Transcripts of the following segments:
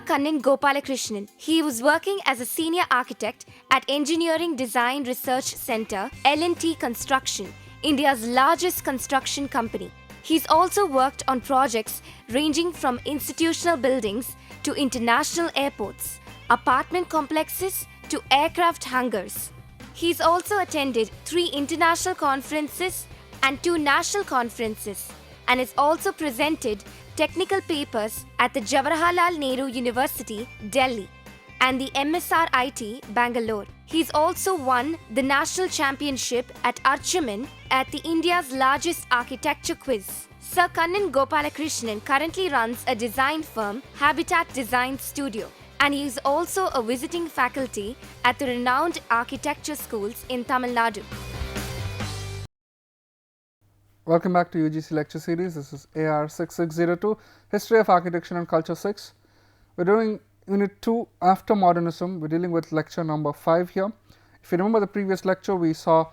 Kannan Gopalakrishnan. He was working as a senior architect at Engineering Design Research Centre, L&T Construction, India's largest construction company. He's also worked on projects ranging from institutional buildings to international airports, apartment complexes to aircraft hangars. He's also attended 3 international conferences and 2 national conferences, and has also presented technical papers at the Jawaharlal Nehru University, Delhi, and the MSRIT, Bangalore. He's also won the national championship at Archaman at the India's largest architecture quiz. Sir Kannan Gopalakrishnan currently runs a design firm, Habitat Design Studio, and he is also a visiting faculty at the renowned architecture schools in Tamil Nadu. Welcome back to UGC lecture series. This is AR 6602, History of Architecture and Culture 6. We're doing Unit 2, After Modernism. We're dealing with lecture number 5 here. If you remember the previous lecture, we saw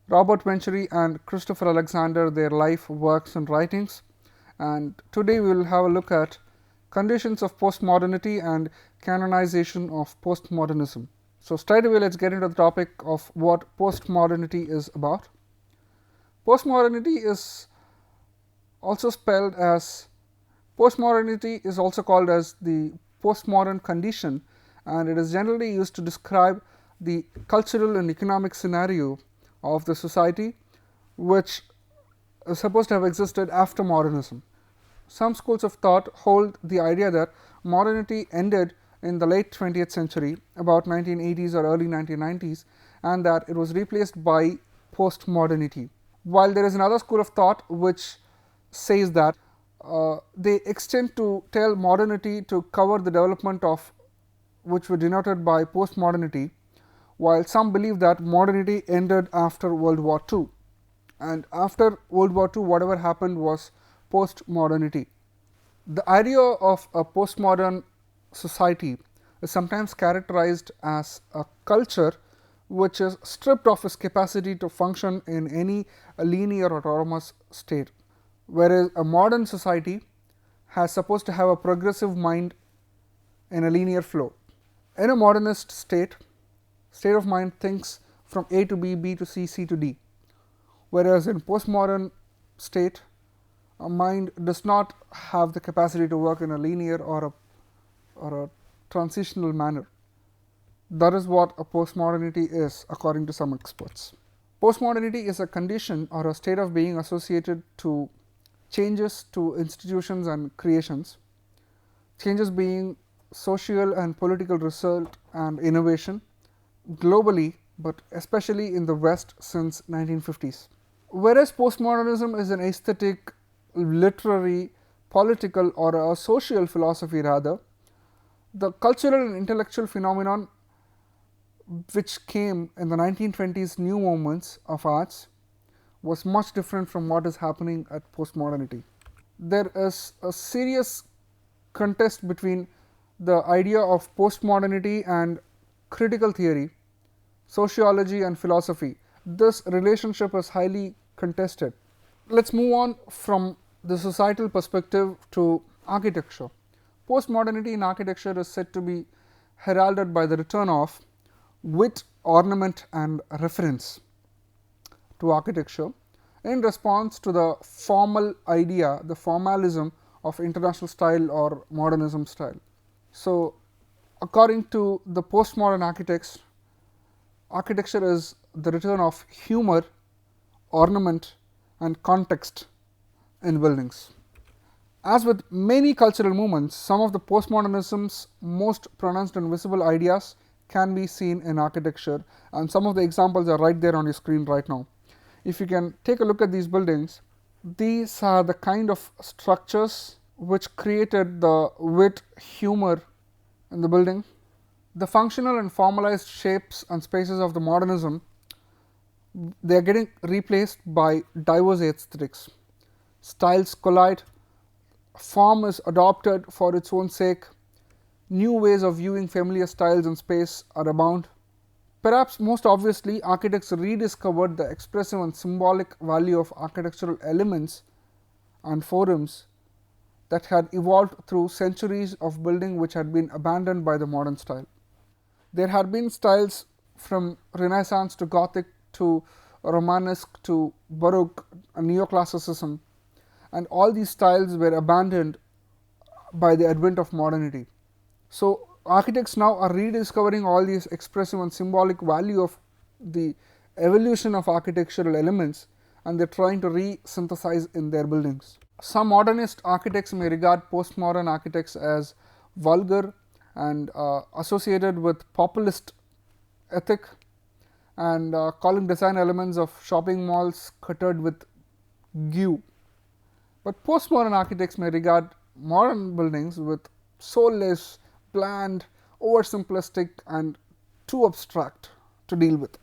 Robert Venturi and Christopher Alexander, their life, works and writings. And today we will have a look at conditions of postmodernity and canonization of postmodernism. So straight away, let's get into the topic of what postmodernity is about. Postmodernity is also spelled as, postmodernity is also called as the postmodern condition, and it is generally used to describe the cultural and economic scenario of the society which is supposed to have existed after modernism. Some schools of thought hold the idea that modernity ended in the late 20th century, about 1980s or early 1990s, and that it was replaced by postmodernity. While there is another school of thought which says that they extend to tell modernity to cover the development of which were denoted by postmodernity, while some believe that modernity ended after World War II, and after World War II whatever happened was postmodernity. The idea of a postmodern society is sometimes characterized as a culture which is stripped of its capacity to function in any linear or autonomous state, whereas a modern society has supposed to have a progressive mind in a linear flow. In a modernist state of mind thinks from A to B, B to C, C to D, whereas in postmodern state, a mind does not have the capacity to work in a linear or a transitional manner. That is what a postmodernity is, according to some experts. Postmodernity is a condition or a state of being associated to changes to institutions and creations, changes being social and political result and innovation globally, but especially in the West since 1950s. Whereas postmodernism is an aesthetic, literary, political or a social philosophy rather, the cultural and intellectual phenomenon which came in the 1920s new movements of arts was much different from what is happening at postmodernity. There is a serious contest between the idea of postmodernity and critical theory, sociology and philosophy. This relationship is highly contested. Let's move on from the societal perspective to architecture. Postmodernity in architecture is said to be heralded by the return of wit, ornament and reference to architecture in response to the formal idea, the formalism of international style or modernism style. So, according to the postmodern architects, architecture is the return of humor, ornament and context in buildings. As with many cultural movements, some of the postmodernism's most pronounced and visible ideas can be seen in architecture, and some of the examples are right there on your screen right now. If you can take a look at these buildings, these are the kind of structures which created the wit, humor in the building. The functional and formalized shapes and spaces of the modernism, they are getting replaced by diverse aesthetics. Styles collide, form is adopted for its own sake, new ways of viewing familiar styles and space are abound. Perhaps most obviously, architects rediscovered the expressive and symbolic value of architectural elements and forms that had evolved through centuries of building which had been abandoned by the modern style. There had been styles from Renaissance to Gothic to Romanesque to Baroque and Neoclassicism, and all these styles were abandoned by the advent of modernity. So architects now are rediscovering all these expressive and symbolic value of the evolution of architectural elements, and they are trying to re-synthesize in their buildings. Some modernist architects may regard postmodern architects as vulgar and associated with populist ethic, and calling design elements of shopping malls cluttered with goo. But postmodern architects may regard modern buildings with soulless, bland, oversimplistic and too abstract to deal with.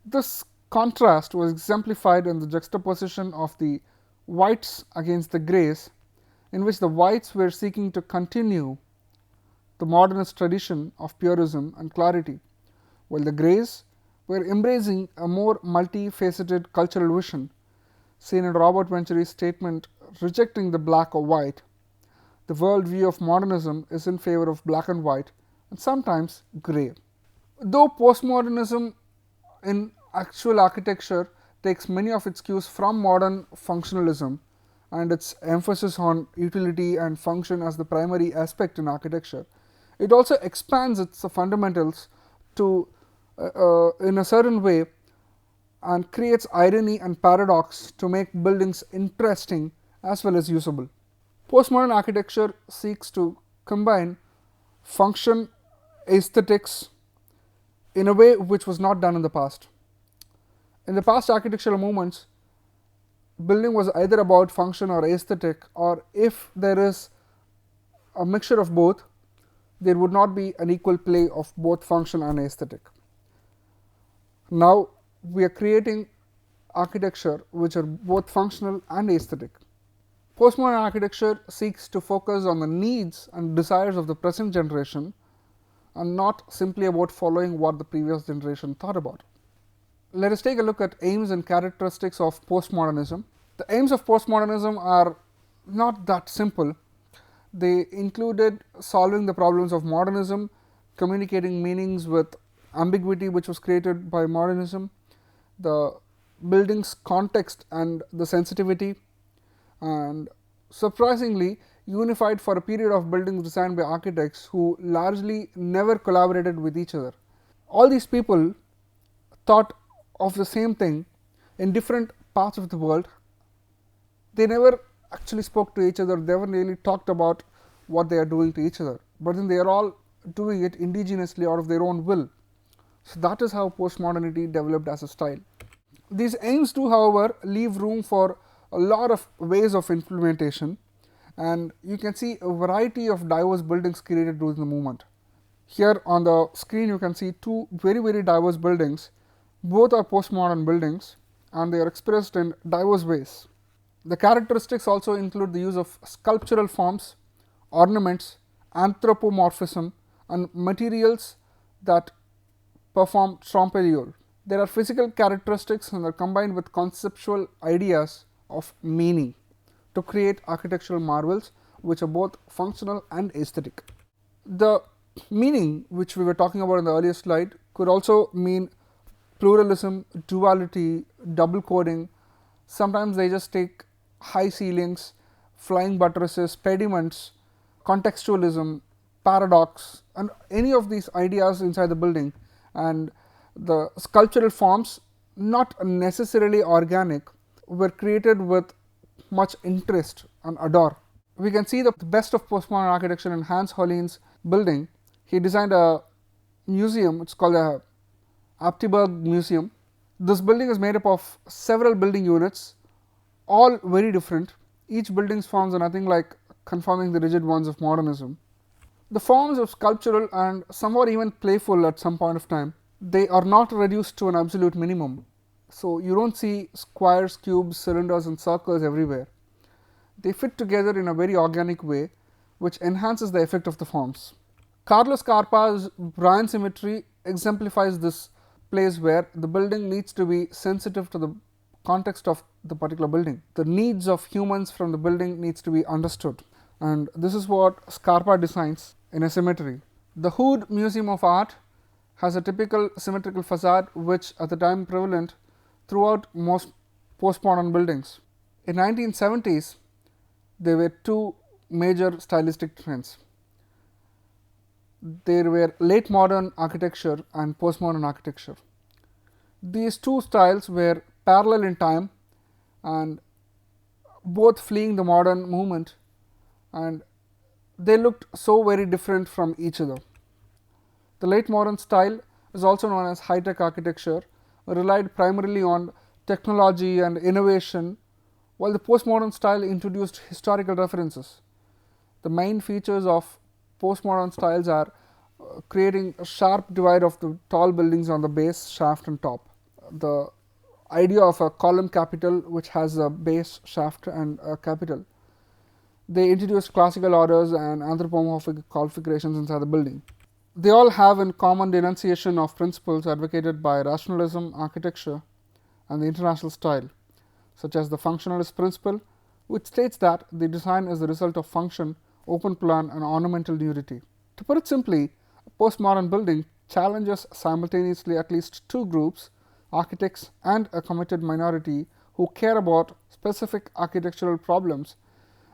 This contrast was exemplified in the juxtaposition of the whites against the greys, in which the whites were seeking to continue the modernist tradition of purism and clarity, while the greys were embracing a more multifaceted cultural vision, seen in Robert Venturi's statement rejecting the black or white. The world view of modernism is in favor of black and white and sometimes grey. Though postmodernism in actual architecture takes many of its cues from modern functionalism and its emphasis on utility and function as the primary aspect in architecture, it also expands its fundamentals to in a certain way and creates irony and paradox to make buildings interesting as well as usable. Postmodern architecture seeks to combine function, aesthetics in a way which was not done in the past. In the past architectural movements, building was either about function or aesthetic, or if there is a mixture of both, there would not be an equal play of both function and aesthetic. Now we are creating architecture which are both functional and aesthetic. Postmodern architecture seeks to focus on the needs and desires of the present generation and not simply about following what the previous generation thought about. Let us take a look at aims and characteristics of postmodernism. The aims of postmodernism are not that simple. They included solving the problems of modernism, communicating meanings with ambiguity which was created by modernism, the building's context and the sensitivity, and surprisingly unified for a period of buildings designed by architects who largely never collaborated with each other. All these people thought of the same thing in different parts of the world. They never actually spoke to each other, they never really talked about what they are doing to each other, but then they are all doing it indigenously out of their own will. So that is how postmodernity developed as a style. These aims do, however, leave room for a lot of ways of implementation, and you can see a variety of diverse buildings created during the movement. Here on the screen you can see two very diverse buildings. Both are postmodern buildings and they are expressed in diverse ways. The characteristics also include the use of sculptural forms, ornaments, anthropomorphism and materials that perform tromperiole. There are physical characteristics and are combined with conceptual ideas of meaning to create architectural marvels which are both functional and aesthetic. The meaning which we were talking about in the earlier slide could also mean pluralism, duality, double coding. Sometimes they just take high ceilings, flying buttresses, pediments, contextualism, paradox and any of these ideas inside the building, and the sculptural forms, not necessarily organic, were created with much interest and ardor. We can see the best of postmodern architecture in Hans Holstein's building. He designed a museum, it's called the Apteberg Museum. This building is made up of several building units, all very different. Each building's forms are nothing like conforming the rigid ones of modernism. The forms are sculptural and somewhat even playful at some point of time. They are not reduced to an absolute minimum. So you don't see squares, cubes, cylinders and circles everywhere. They fit together in a very organic way which enhances the effect of the forms. Carlos Carpa's Bryan symmetry exemplifies this place where the building needs to be sensitive to the context of the particular building. The needs of humans from the building needs to be understood. and this is what Scarpa designs in a symmetry. The Hood Museum of Art has a typical symmetrical facade which at the time prevalent throughout most postmodern buildings. In 1970s, there were two major stylistic trends. There were late modern architecture and postmodern architecture. These two styles were parallel in time and both fleeing the modern movement, and they looked so very different from each other. The late modern style is also known as high-tech architecture, relied primarily on technology and innovation, while the postmodern style introduced historical references. The main features of postmodern styles are creating a sharp divide of the tall buildings on the base, shaft and top. The idea of a column capital which has a base, shaft and a capital. They introduced classical orders and anthropomorphic configurations inside the building. They all have in common denunciation of principles advocated by rationalism, architecture and the international style, such as the functionalist principle, which states that the design is the result of function, open plan and ornamental nudity. To put it simply, a postmodern building challenges simultaneously at least two groups, architects and a committed minority who care about specific architectural problems,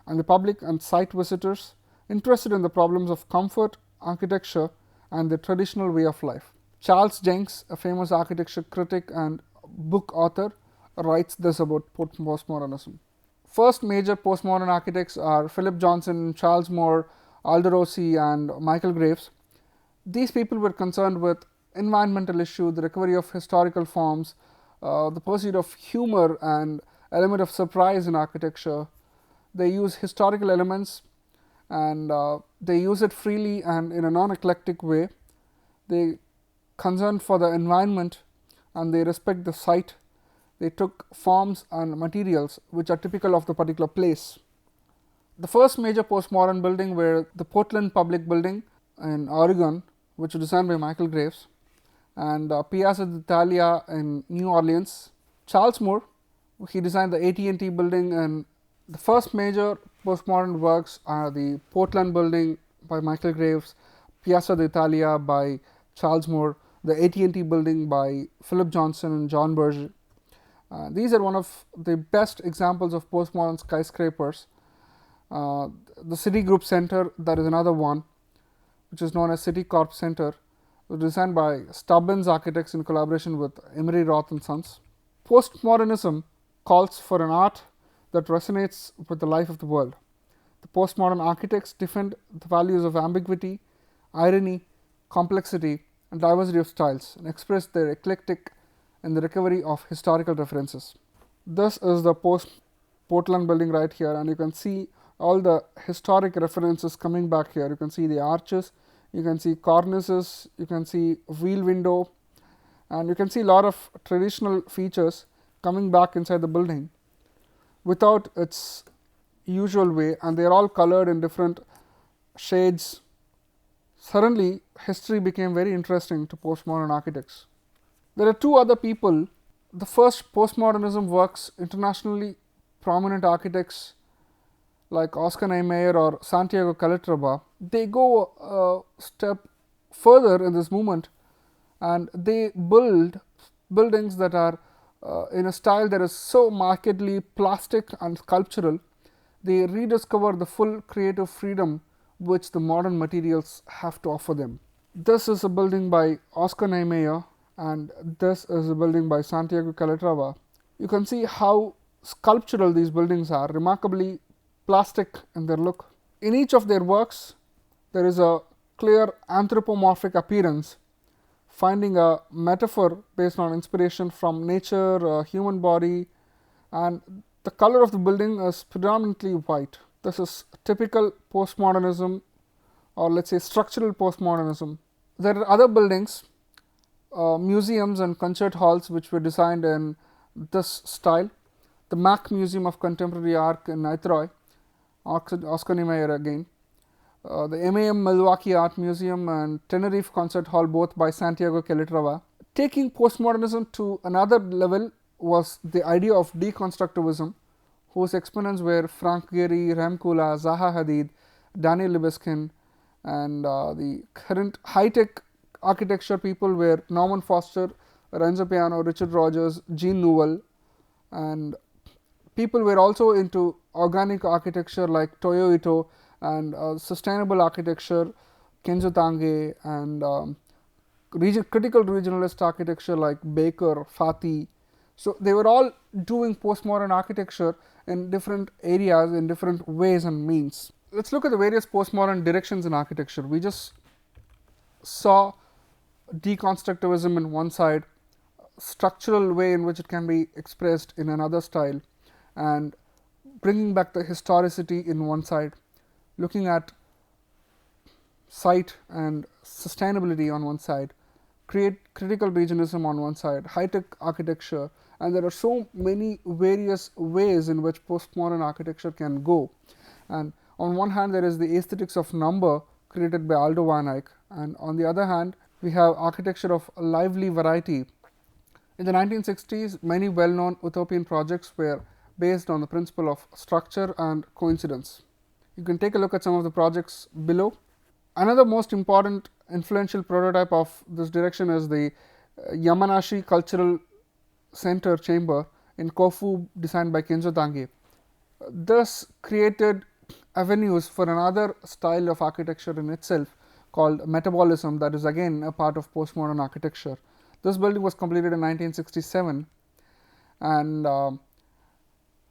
and the public and site visitors interested in the problems of comfort, architecture and the traditional way of life. Charles Jenks, a famous architecture critic and book author, writes this about postmodernism. First major postmodern architects are Philip Johnson, Charles Moore, Aldo Rossi and Michael Graves. These people were concerned with environmental issue, the recovery of historical forms, the pursuit of humor and element of surprise in architecture. They use historical elements and they use it freely and in a non-eclectic way. They concern for the environment and they respect the site. They took forms and materials which are typical of the particular place. The first major postmodern building were the Portland Public Building in Oregon, which was designed by Michael Graves, and Piazza d'Italia in New Orleans. Charles Moore, he designed the AT&T building, and the first major postmodern works are the Portland building by Michael Graves, Piazza d'Italia by Charles Moore, the AT&T building by Philip Johnson and John Berger. These are one of the best examples of postmodern skyscrapers. The Citigroup Center, that is another one, which is known as Citicorp Center, was designed by Stubbins Architects in collaboration with Emery Roth and Sons. Postmodernism calls for an art that resonates with the life of the world. The postmodern architects defend the values of ambiguity, irony, complexity and diversity of styles and express their eclectic in the recovery of historical references. This is the Portland building right here, and you can see all the historic references coming back here. You can see the arches, you can see cornices, you can see wheel window, and you can see a lot of traditional features coming back inside the building without its usual way, and they are all colored in different shades. Suddenly, history became very interesting to postmodern architects. There are two other people. The first postmodernism works internationally prominent architects like Oscar Niemeyer or Santiago Calatrava. They go a step further in this movement and they build buildings that are in a style that is so markedly plastic and sculptural. They rediscover the full creative freedom which the modern materials have to offer them. This is a building by Oscar Niemeyer and this is a building by Santiago Calatrava. You can see how sculptural these buildings are, remarkably plastic in their look. In each of their works, there is a clear anthropomorphic appearance, finding a metaphor based on inspiration from nature, human body, and the color of the building is predominantly white. This is typical postmodernism, or let's say structural postmodernism. There are other buildings, museums and concert halls which were designed in this style. The Mack Museum of Contemporary Art in Nitroy, Oscar Niemeyer again. The MAM Milwaukee Art Museum and Tenerife Concert Hall, both by Santiago Calatrava. Taking postmodernism to another level was the idea of deconstructivism, whose exponents were Frank Gehry, Rem Koolhaas, Zaha Hadid, Daniel Libeskind, and the current high-tech architecture people were Norman Foster, Renzo Piano, Richard Rogers, Jean Nouvel, and people were also into organic architecture like Toyo Ito, and sustainable architecture Kenzo Tange, and critical regionalist architecture like Baker, Fatih. So they were all doing postmodern architecture in different areas in different ways and means. Let's look at the various postmodern directions in architecture. We just saw deconstructivism in one side, structural way in which it can be expressed in another style, and bringing back the historicity in one side, looking at site and sustainability on one side, critical regionalism on one side, high-tech architecture, and there are so many various ways in which postmodern architecture can go. And on one hand, there is the aesthetics of number created by Aldo van Eyck, and on the other hand, we have architecture of lively variety. In the 1960s, many well-known utopian projects were based on the principle of structure and coincidence. You can take a look at some of the projects below. Another most important influential prototype of this direction is the Yamanashi Cultural Center Chamber in Kofu, designed by Kenzo Tange. This created avenues for another style of architecture in itself called metabolism, that is again a part of postmodern architecture. This building was completed in 1967, and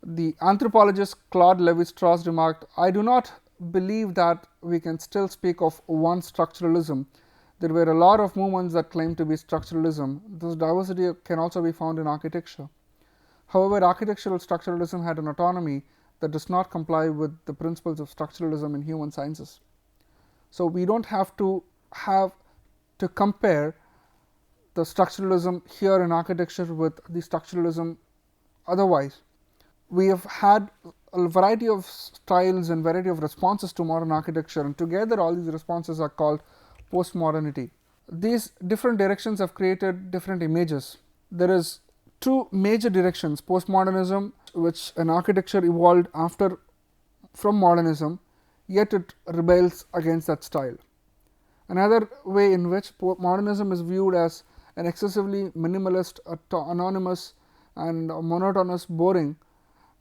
the anthropologist Claude Lévi-Strauss remarked, "I do not believe that we can still speak of one structuralism. There were a lot of movements that claim to be structuralism. This diversity can also be found in architecture. However, architectural structuralism had an autonomy that does not comply with the principles of structuralism in human sciences." So we don't have to compare the structuralism here in architecture with the structuralism otherwise. We have had a variety of styles and variety of responses to modern architecture, and together all these responses are called postmodernity. These different directions have created different images. There is two major directions: postmodernism, which an architecture evolved from modernism, yet it rebels against that style. Another way in which modernism is viewed as an excessively minimalist, anonymous, and monotonous, boring,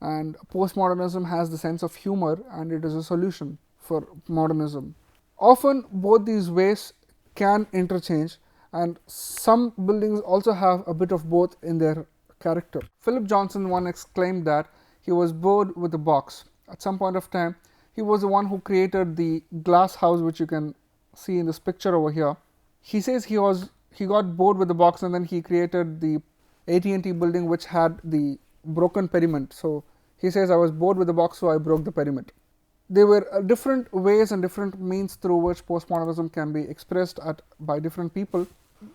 and postmodernism has the sense of humor, and it is a solution for modernism. Often both these ways can interchange, and some buildings also have a bit of both in their character. Philip Johnson once exclaimed that he was bored with the box. At some point of time, he was the one who created the glass house, which you can see in this picture over here. He says he got bored with the box, and then he created the AT&T building, which had the broken pediment. So he says, "I was bored with the box, so I broke the pediment." There were different ways and different means through which postmodernism can be expressed by different people.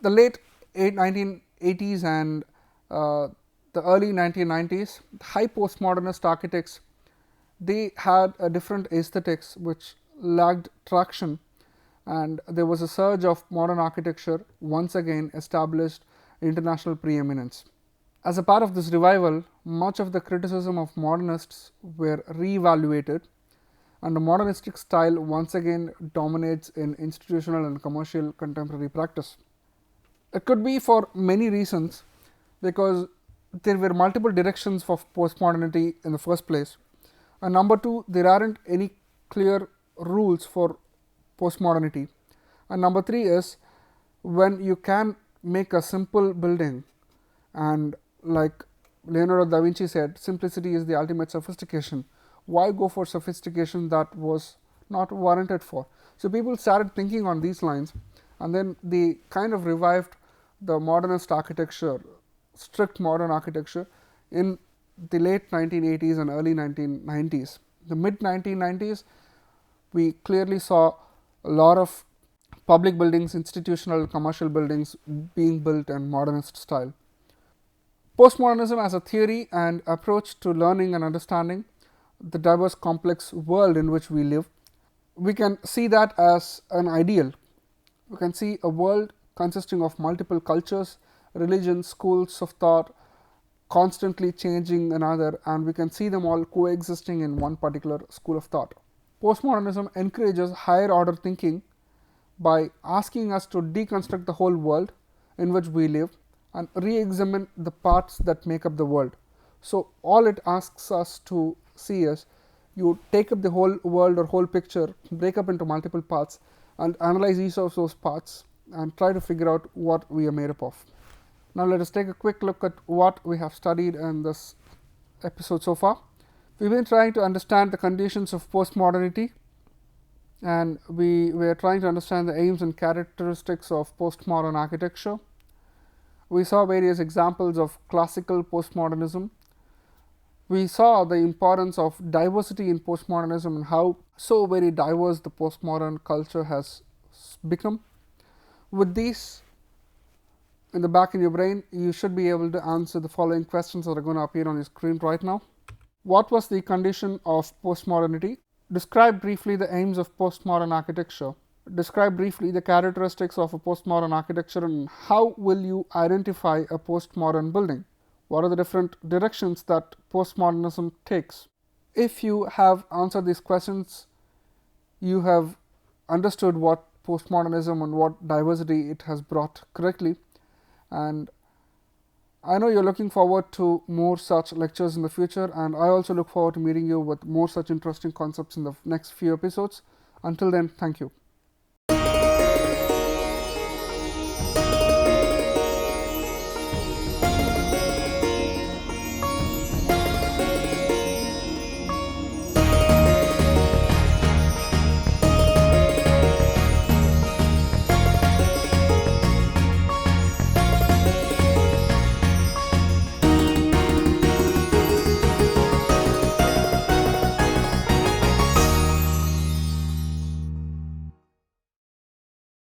The late 1980s and the early 1990s, high postmodernist architects, they had a different aesthetics which lacked traction, and there was a surge of modern architecture once again established international preeminence. As a part of this revival, much of the criticism of modernists were re-evaluated, and the modernistic style once again dominates in institutional and commercial contemporary practice. It could be for many reasons, because there were multiple directions for postmodernity in the first place, and number two, there aren't any clear rules for postmodernity, and number three is, when you can make a simple building, and like Leonardo da Vinci said, simplicity is the ultimate sophistication. Why go for sophistication that was not warranted for? So people started thinking on these lines, and then they kind of revived the modernist architecture, strict modern architecture, in the late 1980s and early 1990s. The mid 1990s, we clearly saw a lot of public buildings, institutional, commercial buildings being built in modernist style. Postmodernism as a theory and approach to learning and understanding the diverse, complex world in which we live, we can see that as an ideal. We can see a world consisting of multiple cultures, religions, schools of thought, constantly changing another, and we can see them all coexisting in one particular school of thought. Postmodernism encourages higher order thinking by asking us to deconstruct the whole world in which we live and re-examine the parts that make up the world. So all it asks us to see is, you take up the whole world or whole picture, break up into multiple parts, and analyze each of those parts and try to figure out what we are made up of. Now let us take a quick look at what we have studied in this episode so far. We've been trying to understand the conditions of postmodernity, and we were trying to understand the aims and characteristics of postmodern architecture. We saw various examples of classical postmodernism. We saw the importance of diversity in postmodernism and how so very diverse the postmodern culture has become. With these in the back in your brain, you should be able to answer the following questions that are going to appear on your screen right now. What was the condition of postmodernity? Describe briefly the aims of postmodern architecture. Describe briefly the characteristics of a postmodern architecture and how will you identify a postmodern building? What are the different directions that postmodernism takes? If you have answered these questions, you have understood what postmodernism and what diversity it has brought correctly. And I know you're looking forward to more such lectures in the future, and I also look forward to meeting you with more such interesting concepts in the next few episodes. Until then, thank you.